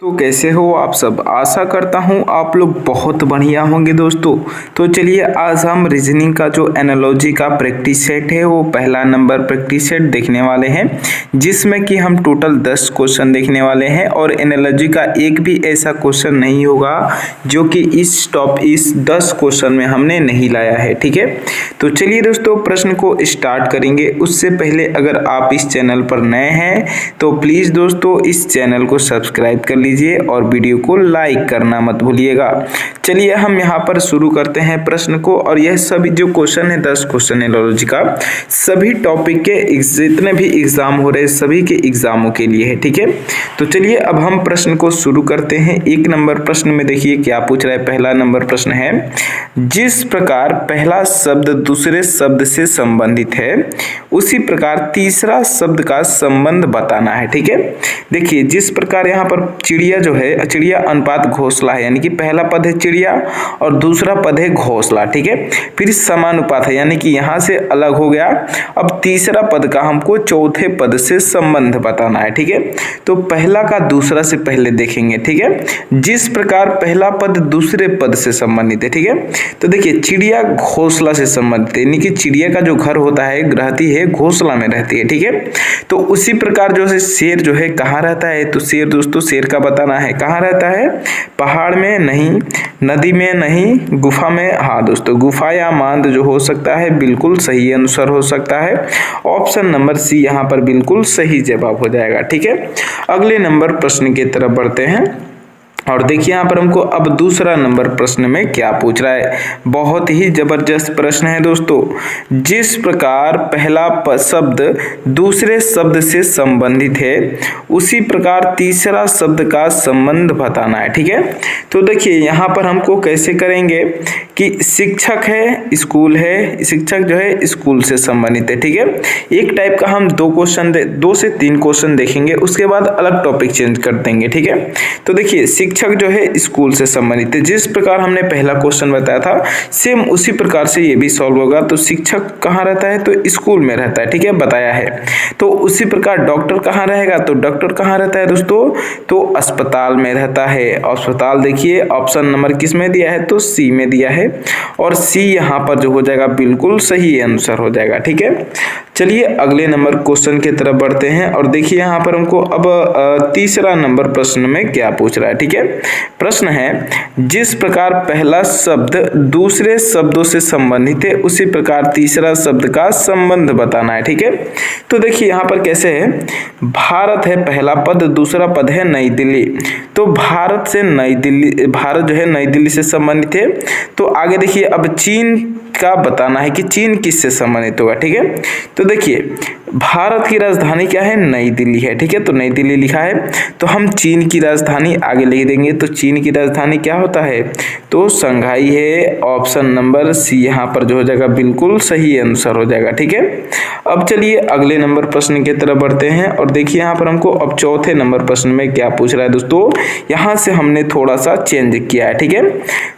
तो कैसे हो आप सब। आशा करता हूँ आप लोग बहुत बढ़िया होंगे दोस्तों। तो चलिए आज हम रीजनिंग का जो एनालॉजी का प्रैक्टिस सेट है वो पहला नंबर प्रैक्टिस सेट देखने वाले हैं, जिसमें कि हम टोटल 10 क्वेश्चन देखने वाले हैं और एनालॉजी का एक भी ऐसा क्वेश्चन नहीं होगा जो कि इस 10 क्वेश्चन में हमने नहीं लाया है। ठीक है, तो चलिए दोस्तों प्रश्न को स्टार्ट करेंगे। उससे पहले अगर आप इस चैनल पर नए हैं तो प्लीज़ दोस्तों इस चैनल को सब्सक्राइब कर लीजिए और वीडियो को लाइक करना मत भूलिएगा। चलिए हम यहाँ पर शुरू करते हैं प्रश्न को। और यह सभी जो क्वेश्चन है 10 क्वेश्चन एनालॉजी का सभी टॉपिक के जितने भी एग्जाम हो रहे सभी के एग्जामों के लिए है। ठीक है, तो चलिए अब हम प्रश्न को शुरू करते हैं। एक नंबर प्रश्न में देखिए क्या पूछ रहा है। पहला नंबर प्रश्न है, जिस प्रकार पहला शब्द दूसरे शब्द से संबंधित है उसी प्रकार तीसरा शब्द का संबंध बताना है। ठीक है, देखिए जिस प्रकार यहाँ पर चिड़िया जो है, चिड़िया अनुपात घोंसला है, यानी कि पहला पद है चिड़िया और दूसरा पद है घोंसला। ठीक है, फिर समानुपात है, यानी कि यहाँ से अलग हो गया। अब तीसरा पद का हमको चौथे पद से संबंध बताना है। ठीक है, तो पहला का दूसरा से पहले देखेंगे। ठीक है, जिस प्रकार पहला पद दूसरे पद से संबंधित है। ठीक है, तो देखिए चिड़िया घोंसला से संबंधित है, यानी कि चिड़िया का जो घर होता है रहती है घोंसला में रहती है। ठीक है, तो उसी प्रकार जो है शेर जो है कहाँ रहता है, तो शेर दोस्तों शेर का बताना है कहाँ रहता है। पहाड़ में नहीं, नदी में नहीं, गुफा में। हाँ दोस्तों, गुफा या मांद जो हो सकता है बिल्कुल सही आंसर हो सकता है। ऑप्शन नंबर सी यहाँ पर बिल्कुल सही जवाब हो जाएगा। ठीक है, अगले नंबर प्रश्न की तरफ बढ़ते हैं और देखिए यहाँ पर हमको अब दूसरा नंबर प्रश्न में क्या पूछ रहा है। बहुत ही जबरदस्त प्रश्न है दोस्तों। जिस प्रकार पहला शब्द दूसरे शब्द से संबंधित है उसी प्रकार तीसरा शब्द का संबंध बताना है। ठीक है, तो देखिए यहाँ पर हमको कैसे करेंगे कि शिक्षक है स्कूल है, शिक्षक जो है स्कूल से संबंधित है। ठीक है, एक टाइप का हम 2 से 3 क्वेश्चन देखेंगे, उसके बाद अलग टॉपिक चेंज कर देंगे। ठीक है, तो देखिए शिक्षक जो है स्कूल से संबंधित है। जिस प्रकार हमने पहला क्वेश्चन बताया था सेम उसी प्रकार से ये भी सॉल्व होगा। तो शिक्षक कहाँ रहता है, तो स्कूल में रहता है। ठीक है, बताया है। तो उसी प्रकार डॉक्टर कहाँ रहेगा, तो डॉक्टर कहाँ रहता है दोस्तों, तो अस्पताल में रहता है। अस्पताल देखिए ऑप्शन नंबर किस में दिया है, तो सी में दिया है और सी यहाँ पर जो हो जाएगा बिल्कुल सही आंसर हो जाएगा। ठीक है, चलिए अगले नंबर क्वेश्चन की तरफ बढ़ते हैं और देखिए यहाँ पर हमको अब तीसरा नंबर प्रश्न में क्या पूछ रहा है। ठीक है, प्रश्न है, जिस प्रकार पहला शब्द दूसरे शब्दों से संबंधित है उसी प्रकार तीसरा शब्द का संबंध बताना है। ठीक है, तो देखिए यहाँ पर कैसे है, भारत है पहला पद, दूसरा पद है नई दिल्ली। तो भारत से नई दिल्ली, भारत जो है नई दिल्ली से संबंधित है। तो आगे देखिए अब चीन का बताना है कि चीन किससे संबंधित होगा। ठीक है, तो देखिए भारत की राजधानी क्या है, नई दिल्ली है। ठीक है, तो नई दिल्ली लिखा है, तो हम चीन की राजधानी आगे लिख देंगे। तो चीन की राजधानी क्या होता है, तो शंघाई है। ऑप्शन नंबर सी यहाँ पर जो हो जाएगा बिल्कुल सही आंसर हो जाएगा। ठीक है, अब चलिए अगले नंबर प्रश्न की तरफ बढ़ते हैं और देखिए यहाँ पर हमको अब चौथे नंबर प्रश्न में क्या पूछ रहा है दोस्तों। यहाँ से हमने थोड़ा सा चेंज किया है। ठीक है,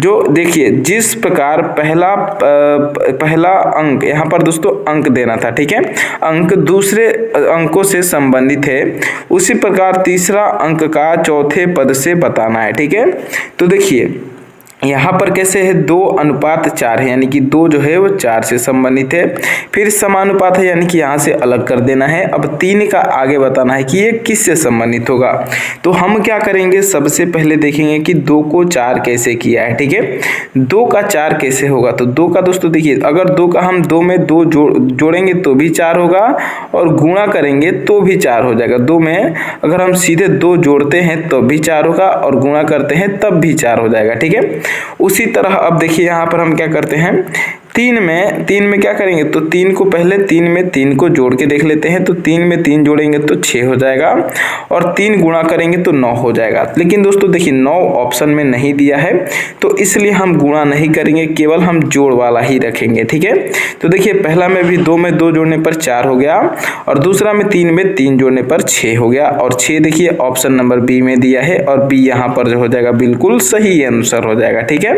जो देखिए जिस प्रकार पहला अंक यहाँ पर दोस्तों अंक देना था। ठीक है, अंक दूसरे अंकों से संबंधित है उसी प्रकार तीसरा अंक का चौथे पद से बताना है। ठीक है, तो देखिए यहाँ पर कैसे है, 2:4 है, यानी कि 2 जो है वो 4 से संबंधित है। फिर समानुपात है, यानी कि यहाँ से अलग कर देना है। अब 3 का आगे बताना है कि ये किससे संबंधित होगा। तो हम क्या करेंगे, सबसे पहले देखेंगे कि 2 को 4 कैसे किया है। ठीक है, 2 का 4 कैसे होगा, तो 2 का दोस्तों देखिए अगर 2 का हम 2 में 2 जोड़ेंगे तो भी 4 होगा और गुणा करेंगे तो भी 4 हो जाएगा। 2 में अगर हम सीधे 2 जोड़ते हैं तो भी 4 होगा और गुणा करते हैं तब भी 4 हो जाएगा। ठीक है, उसी तरह अब देखिए यहाँ पर हम क्या करते हैं, 3 में क्या करेंगे, तो 3 को पहले 3 में 3 को जोड़ के देख लेते हैं। तो 3 में 3 जोड़ेंगे तो 6 हो जाएगा और 3 गुणा करेंगे तो 9 हो जाएगा। लेकिन दोस्तों देखिए 9 ऑप्शन में नहीं दिया है तो इसलिए हम गुणा नहीं करेंगे, केवल हम जोड़ वाला ही रखेंगे। ठीक है, तो देखिए पहला में भी 2 में 2 जोड़ने पर 4 हो गया और दूसरा में 3 में 3 जोड़ने पर 6 हो गया और 6 देखिए ऑप्शन नंबर बी में दिया है और बी यहाँ पर जो हो जाएगा बिल्कुल सही आंसर हो जाएगा। ठीक है,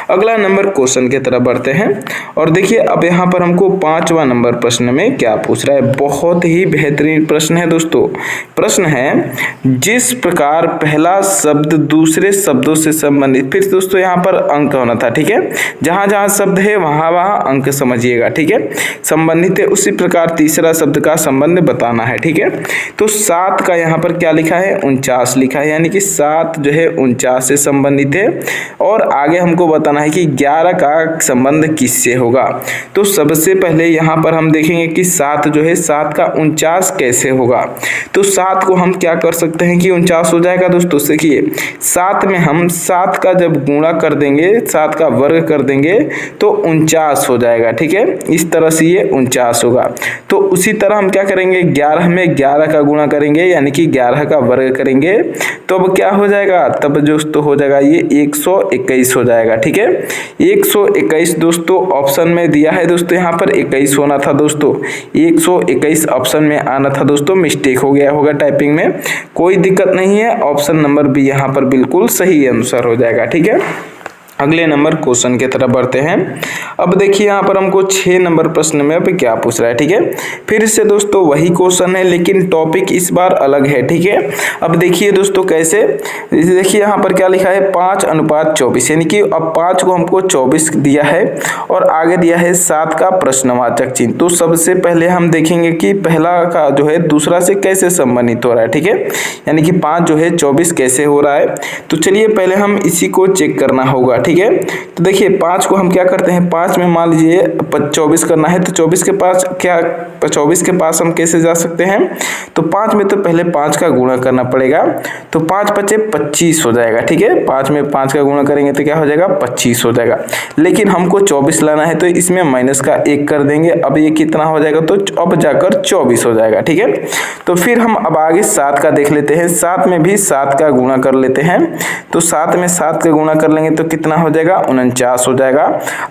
अगला नंबर क्वेश्चन की तरफ बढ़ते हैं और देखिए अब यहाँ पर हमको 5वां नंबर प्रश्न में क्या पूछ रहा है, बहुत ही बेहतरीन प्रश्न है दोस्तों। प्रश्न है, जिस प्रकार पहला शब्द दूसरे शब्दों से संबंधित, फिर दोस्तों यहाँ पर अंक होना था, ठीक है, जहां जहां शब्द है वहां वहां अंक समझिएगा, ठीक है, संबंधित है, उसी प्रकार तीसरा शब्द का संबंध बताना है, ठीक है। तो 7 का यहाँ पर क्या लिखा है, 49 लिखा है, यानी कि 7 जो है 49 से संबंधित है। और आगे हमको बताना है कि 11 का संबंध किससे होगा। तो सबसे पहले यहाँ पर हम देखेंगे कि 7 जो है 7 का 49 कैसे होगा। तो 7 को हम क्या कर सकते हैं कि 49 हो जाएगा दोस्तों। देखिए 7 में हम 7 का जब गुणा कर देंगे, 7 का वर्ग कर देंगे तो 49 हो जाएगा, ठीक है, इस तरह से ये 49 होगा। तो उसी तरह हम क्या करेंगे, 11 में 11 का गुणा करेंगे, यानी कि 11 का वर्ग करेंगे, तो अब क्या हो जाएगा, तब दोस्तों हो जाएगा ये 121 हो जाएगा, ठीक है। 121 दोस्तों ऑप्शन में दिया है दोस्तों, यहाँ पर 21 होना था दोस्तों, 121 ऑप्शन में आना था दोस्तों, मिस्टेक हो गया होगा टाइपिंग में, कोई दिक्कत नहीं है, ऑप्शन नंबर बी यहाँ पर बिल्कुल सही आंसर हो जाएगा, ठीक है। अगले नंबर क्वेश्चन की तरफ बढ़ते हैं। अब देखिए यहाँ पर हमको 6 नंबर प्रश्न में अब क्या पूछ रहा है, ठीक है। फिर से दोस्तों वही क्वेश्चन है, लेकिन टॉपिक इस बार अलग है, ठीक है। अब देखिए दोस्तों कैसे, देखिए यहाँ पर क्या लिखा है, 5:24, यानी कि अब 5 को हमको 24 दिया है और आगे दिया है 7 का प्रश्नवाचक चिन्ह। तो सबसे पहले हम देखेंगे कि पहला का जो है दूसरा से कैसे संबंधित हो रहा है, ठीक है, यानी कि 5 जो है 24 कैसे हो रहा है। तो चलिए पहले हम इसी को चेक करना होगा, ठीक है। तो देखिए 5 को हम क्या करते हैं, 5 में मान लीजिए 24 करना है, तो 24 के पास क्या, 24 के पास हम कैसे जा सकते हैं, तो 5 में तो पहले 5 का गुणा करना पड़ेगा, तो 5 पचे 25 हो जाएगा, ठीक है। 5 में 5 का गुणा करेंगे तो क्या हो जाएगा, 25 हो जाएगा। लेकिन हमको 24 लाना है, तो इसमें माइनस का 1 कर देंगे, अब ये कितना हो जाएगा, तो अब जाकर 24 हो जाएगा, ठीक है। तो फिर हम अब आगे 7 का देख लेते हैं, 7 में भी 7 का गुणा कर लेते हैं, तो 7 में 7 का गुणा कर लेंगे तो कितना हो जाएगा, 49 हो जाएगा।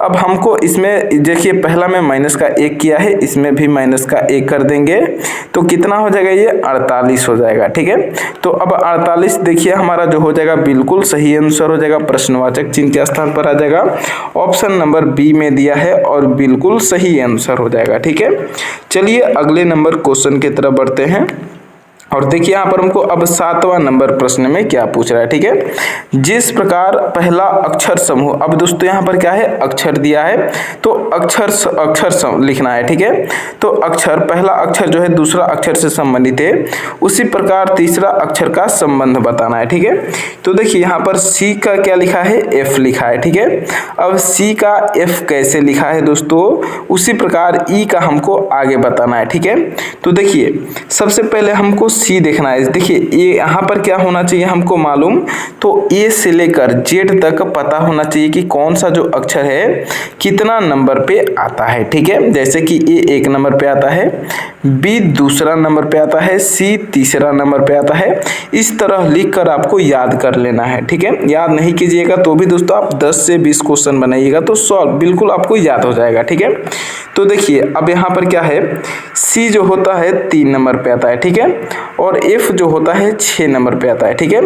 अब हमको इसमें देखिए पहला में माइनस का 1 किया है, इसमें भी माइनस का 1 कर देंगे तो कितना हो जाएगा, ये 48 हो जाएगा, ठीक है। तो अब 48 देखिए हमारा जो हो जाएगा बिल्कुल सही आंसर हो जाएगा, प्रश्नवाचक चिन्ह के स्थान पर आ जाएगा, ऑप्शन नंबर बी में दिया है और बिल्कुल सही आंसर हो जाएगा, ठीक है। चलिए अगले नंबर क्वेश्चन की तरफ बढ़ते हैं और देखिए यहाँ पर हमको अब 7वां नंबर प्रश्न में क्या पूछ रहा है, ठीक है। जिस प्रकार पहला अक्षर समूह, अब दोस्तों यहाँ पर क्या है, अक्षर दिया है, तो अक्षर लिखना है, ठीक है। तो अक्षर, पहला अक्षर जो है दूसरा अक्षर से संबंधित है, उसी प्रकार तीसरा अक्षर का संबंध बताना है, ठीक है। तो देखिए यहाँ पर सी का क्या लिखा है, एफ लिखा है, ठीक है। अब सी का एफ कैसे लिखा है दोस्तों, उसी प्रकार ई का हमको आगे बताना है, ठीक है। तो देखिए सबसे पहले हमको सी देखना है, देखिए ये यहाँ पर क्या होना चाहिए हमको मालूम, तो ए से लेकर जेड तक पता होना चाहिए कि कौन सा जो अक्षर है कितना नंबर पे आता है, ठीक है। जैसे कि ए 1 नंबर पे आता है, बी दूसरा नंबर पे आता है, सी तीसरा नंबर पे आता है, इस तरह लिखकर आपको याद कर लेना है, ठीक है। याद नहीं कीजिएगा तो भी दोस्तों आप 10 से 20 क्वेश्चन बनाइएगा तो सॉल्व बिल्कुल आपको याद हो जाएगा, ठीक है। तो देखिए अब यहाँ पर क्या है, सी जो होता है 3 नंबर पे आता है, ठीक है, और एफ जो होता है 6 नंबर पे आता है, ठीक है।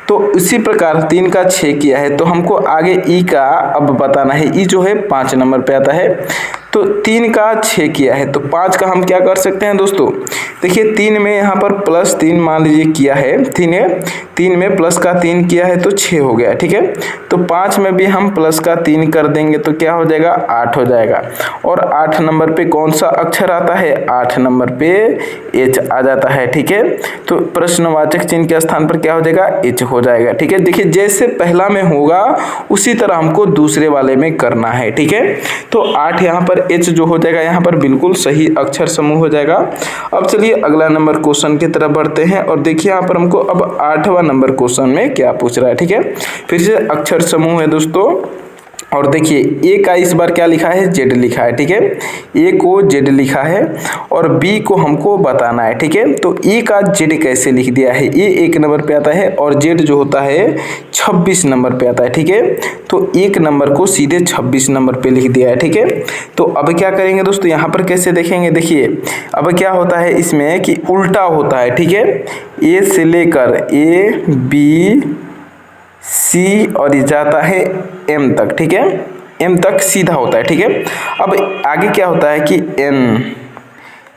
तो इसी प्रकार 3 का 6 किया है, तो हमको आगे ई का अब बताना है, ई जो है 5 नंबर पे आता है, तो 3 का 6 किया है, तो 5 का हम क्या कर सकते हैं दोस्तों, देखिए 3 में यहाँ पर +3 मान लीजिए किया है, 3 में प्लस का 3 किया है तो 6 हो गया, ठीक है। तो 5 में भी हम प्लस का 3 कर देंगे तो क्या हो जाएगा, 8 हो जाएगा। और 8 नंबर पे कौन सा अक्षर आता है, 8 नंबर पे एच आ जाता है, ठीक है। तो प्रश्नवाचक चिन्ह के स्थान पर क्या हो जाएगा, एच हो जाएगा, ठीक है। देखिए जैसे पहला में होगा उसी तरह हमको दूसरे वाले में करना है, ठीक है। तो 8 यहाँ पर एच जो हो जाएगा, यहाँ पर बिल्कुल सही अक्षर समूह हो जाएगा। अब चलिए अगला नंबर क्वेश्चन की तरफ बढ़ते हैं और देखिए यहाँ पर हमको अब 8वां नंबर क्वेश्चन में क्या पूछ रहा है, ठीक है। फिर से अक्षर समूह है दोस्तों, और देखिए ए का इस बार क्या लिखा है, जेड लिखा है, ठीक है। ए को जेड लिखा है और बी को हमको बताना है, ठीक है। तो ए का जेड कैसे लिख दिया है, ए 1 नंबर पे आता है और जेड जो होता है 26 नंबर पे आता है, ठीक है। तो 1 नंबर को सीधे 26 नंबर पे लिख दिया है, ठीक है। तो अब क्या करेंगे दोस्तों, यहाँ पर कैसे देखेंगे, देखिए अब क्या होता है इसमें कि उल्टा होता है, ठीक है। ए से लेकर ए बी सी और ये जाता है एम तक, ठीक है, m तक सीधा होता है, ठीक है। अब आगे क्या होता है कि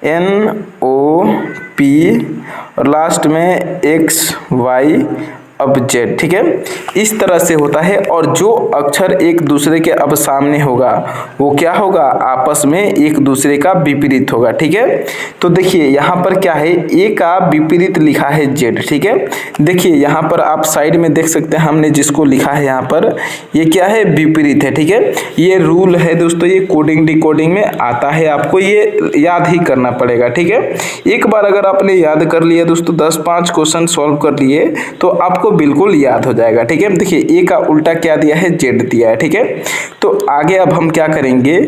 NOP और लास्ट में XY अब Z, ठीक है, इस तरह से होता है। और जो अक्षर एक दूसरे के अब सामने होगा वो क्या होगा, आपस में एक दूसरे का विपरीत होगा, ठीक है। तो देखिए यहाँ पर क्या है, A का विपरीत लिखा है Z, ठीक है। देखिए यहाँ पर आप साइड में देख सकते हैं, हमने जिसको लिखा है यहाँ पर ये क्या है, विपरीत है, ठीक है। ये रूल है दोस्तों, ये कोडिंग डिकोडिंग में आता है, आपको ये याद ही करना पड़ेगा, ठीक है। एक बार अगर आपने याद कर लिया दोस्तों, 10-5 क्वेश्चन सॉल्व कर लिए तो आपको बिल्कुल याद हो जाएगा, ठीक है। देखिए A का उल्टा क्या दिया है, Z दिया है, ठीक है। तो आगे अब हम क्या करेंगे,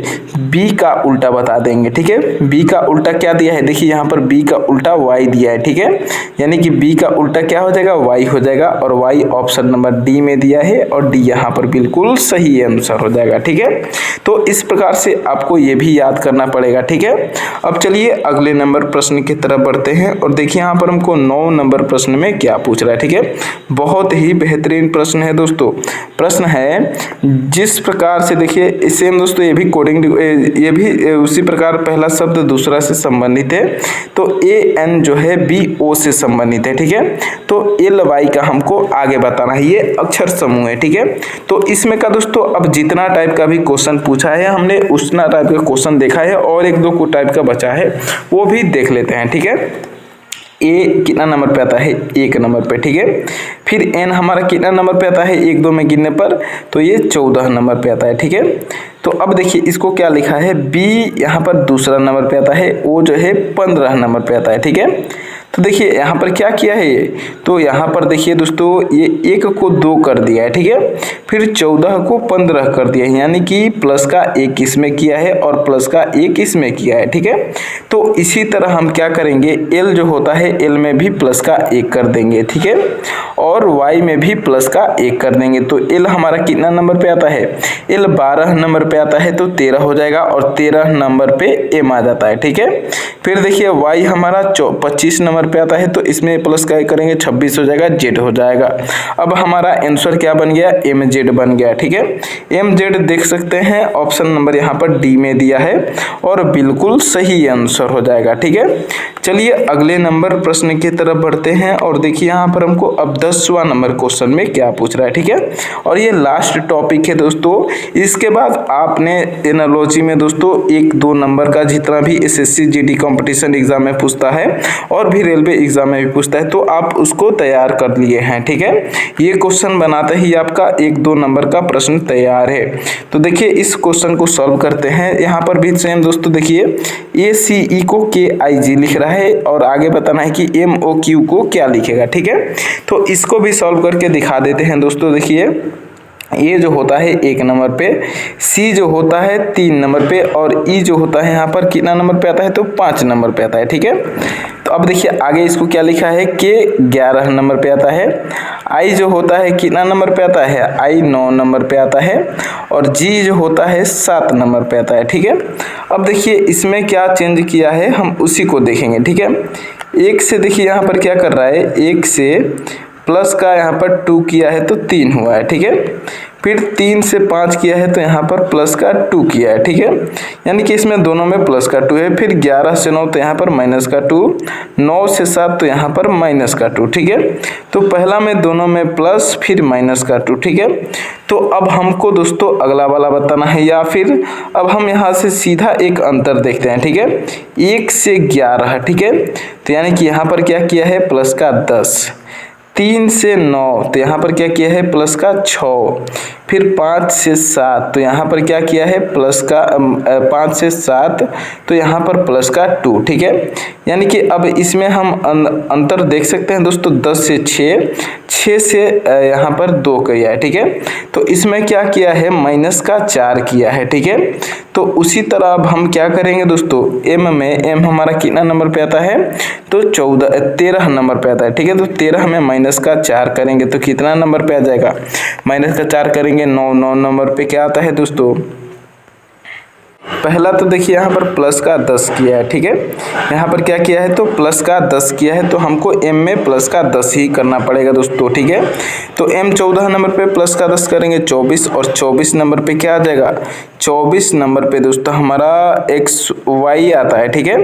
B का उल्टा बता देंगे, ठीक है। B का उल्टा क्या दिया है, देखिए यहाँ पर B का उल्टा Y दिया है, ठीक है। यानी कि B का उल्टा क्या हो जाएगा, Y हो जाएगा, और Y ऑप्शन नंबर D में दिया है, और D यहाँ पर बिल्कुल सही आंसर हो जाएगा, ठीक है। तो इस प्रकार से आपको ये भी याद करना पड़ेगा, ठीक है। अब चलिए अगले नंबर प्रश्न की तरफ बढ़ते हैं, और देखिए यहाँ पर हमको 9 नंबर प्रश्न में क्या पूछ रहा है, ठीक है। बहुत ही बेहतरीन प्रश्न है दोस्तों। प्रश्न है जिस प्रकार से, देखिए सेम दोस्तों, ये भी कोडिंग, ये भी उसी प्रकार पहला शब्द दूसरा से संबंधित है, तो AN जो है BO से संबंधित है, ठीक है। तो LY का हमको आगे बताना है, ये अक्षर समूह है, ठीक है। तो इसमें का दोस्तों अब जितना टाइप का भी क्वेश्चन पूछा है हमने उतना टाइप का क्वेश्चन देखा है, और 1-2 टाइप का बचा है वो भी देख लेते हैं, ठीक है। A कितना नंबर पे आता है, 1 नंबर पे, ठीक है। फिर N हमारा कितना नंबर पे आता है 1-2 में गिनने पर, तो ये 14 नंबर पे आता है, ठीक है। तो अब देखिए इसको क्या लिखा है, B यहाँ पर दूसरा नंबर पे आता है, O जो है 15 नंबर पे आता है, ठीक है। तो देखिए यहाँ पर क्या किया है ये, तो यहाँ पर देखिए दोस्तों ये 1 को 2 कर दिया है, ठीक है। फिर 14 को 15 कर दिया है, यानी कि प्लस का 1 इसमें किया है और प्लस का 1 इसमें किया है, ठीक है। तो इसी तरह हम क्या करेंगे, L जो होता है L में भी प्लस का 1 कर देंगे, ठीक है, और Y में भी प्लस का 1 कर देंगे। तो L हमारा कितना नंबर पे आता है, L 12 नंबर पे आता है, तो 13 हो जाएगा, और 13 नंबर पे M आ जाता है, ठीक है। फिर देखिए Y हमारा 25 नंबर पे आता है, तो इसमें प्लस का करेंगे 26 हो जाएगा, Z हो जाएगा। अब हमारा आंसर क्या बन गया, MZ बन गया, ठीक है। MZ देख सकते हैं ऑप्शन नंबर यहाँ पर D में दिया है, और बिल्कुल सही आंसर हो जाएगा, ठीक है। चलिए अगले नंबर प्रश्न की तरफ बढ़ते हैं, और देखिए यहाँ पर हमको अब 10वां नंबर क्वेश्चन में क्या पूछ रहा है, ठीक है। और ये लास्ट टॉपिक है दोस्तों, इसके बाद आपने एनालॉजी में दोस्तों 1-2 नंबर का जितना भी SSC GD कंपटीशन एग्जाम में पूछता है और भी रेलवे एग्जाम में भी पूछता है, तो आप उसको तैयार कर लिए हैं, ठीक है। ये क्वेश्चन बनाते ही आपका 1-2 नंबर का प्रश्न तैयार है। तो देखिए इस क्वेश्चन को सॉल्व करते हैं। यहाँ पर भी सेम दोस्तों देखिए ACE को KIG लिख रहा है, और आगे बताना है कि MOQ को क्या लिखेगा, ठीक है। तो इसको भी सॉल्व करके दिखा देते हैं दोस्तों। देखिए ये जो होता है 1 नंबर पे, C जो होता है 3 नंबर पे, और E जो होता है यहाँ पर कितना नंबर पे आता है, तो 5 नंबर पे आता है, ठीक है। तो अब देखिए आगे इसको क्या लिखा है, K 11 नंबर पे आता है, I जो होता है कितना नंबर पे आता है, I 9 नंबर पे आता है, और G जो होता है 7 नंबर पे आता है, ठीक है। अब देखिए इसमें क्या चेंज किया है हम उसी को देखेंगे, ठीक है। 1 से देखिए यहाँ पर क्या कर रहा है, 1 से प्लस का यहाँ पर 2 किया है तो 3 हुआ है, ठीक है। फिर 3 से 5 किया है तो यहाँ पर प्लस का 2 किया है, ठीक है। यानी कि इसमें दोनों में प्लस का 2 है। फिर 11 से 9 तो यहाँ पर माइनस का 2, 9 से 7 तो यहाँ पर माइनस का 2, ठीक है। तो पहला में दोनों में प्लस फिर माइनस का 2, ठीक है। तो अब हमको दोस्तों अगला वाला बताना है, या फिर अब हम यहाँ से सीधा एक अंतर देखते हैं, ठीक है। 1 से 11, ठीक है, तो यानी कि यहाँ पर क्या किया है, प्लस का 10। 3 से 9 तो यहाँ पर क्या किया है, प्लस का 6। फिर 5 से 7 तो यहाँ पर क्या किया है, प्लस का 5 से 7 तो यहाँ पर प्लस का 2, ठीक है। यानी कि अब इसमें हम अंतर देख सकते हैं दोस्तों, 10 से 6, 6 से यहाँ पर 2 किया है, ठीक है। तो इसमें क्या किया है, माइनस का 4 किया है, ठीक है। तो उसी तरह अब हम क्या करेंगे दोस्तों, M में M हमारा कितना नंबर पे आता है, तो 13 नंबर पे आता है, ठीक है। तो 13 में माइनस का 4 करेंगे तो कितना नंबर पे आ जाएगा, माइनस का 4 करेंगे 9 नंबर पे क्या आता है दोस्तों, पहला तो देखिए यहाँ पर प्लस का 10 किया है, ठीक है। यहाँ पर क्या किया है तो प्लस का 10 किया है, तो हमको m में प्लस का 10 ही करना पड़ेगा दोस्तों, ठीक है। तो m 14 नंबर पे प्लस का 10 करेंगे 24, और 24 नंबर पे क्या आ जाएगा, 24 नंबर पे दोस्तों हमारा x y आता है, ठीक है।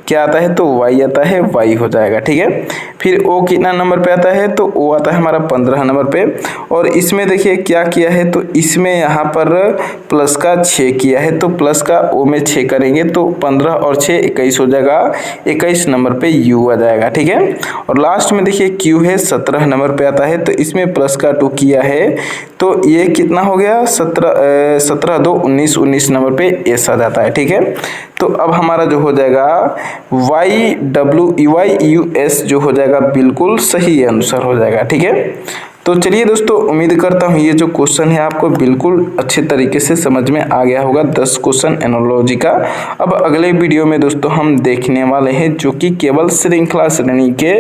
क्या आता है तो y आता है, y हो जाएगा, ठीक है। फिर o कितना नंबर पे आता है तो o आता है हमारा 15 नंबर पे, और इसमें देखिए क्या किया है तो इसमें यहाँ पर प्लस का 6 किया है, तो प्लस का o में 6 करेंगे तो 15 और 6 21 हो जाएगा, 21 नंबर पे u आ जाएगा, ठीक है। और लास्ट में देखिए q है 17 नंबर पे आता है, तो इसमें प्लस का 2 किया है, तो ये कितना हो गया 17 2 19 19 नंबर पे s आ जाता है, ठीक है। तो अब हमारा जो हो जाएगा YWYUS जो हो जाएगा बिल्कुल सही आंसर हो जाएगा, ठीक है। तो चलिए दोस्तों, उम्मीद करता हूँ ये जो क्वेश्चन है आपको बिल्कुल अच्छे तरीके से समझ में आ गया होगा, 10 क्वेश्चन एनालॉजी का। अब अगले वीडियो में दोस्तों हम देखने वाले हैं जो कि केवल श्रृंखला श्रेणी के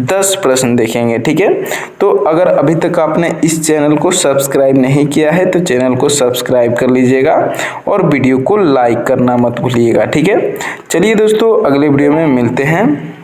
10 प्रश्न देखेंगे, ठीक है। तो अगर अभी तक आपने इस चैनल को सब्सक्राइब नहीं किया है तो चैनल को सब्सक्राइब कर लीजिएगा और वीडियो को लाइक करना मत भूलिएगा, ठीक है। चलिए दोस्तों, अगले वीडियो में मिलते हैं।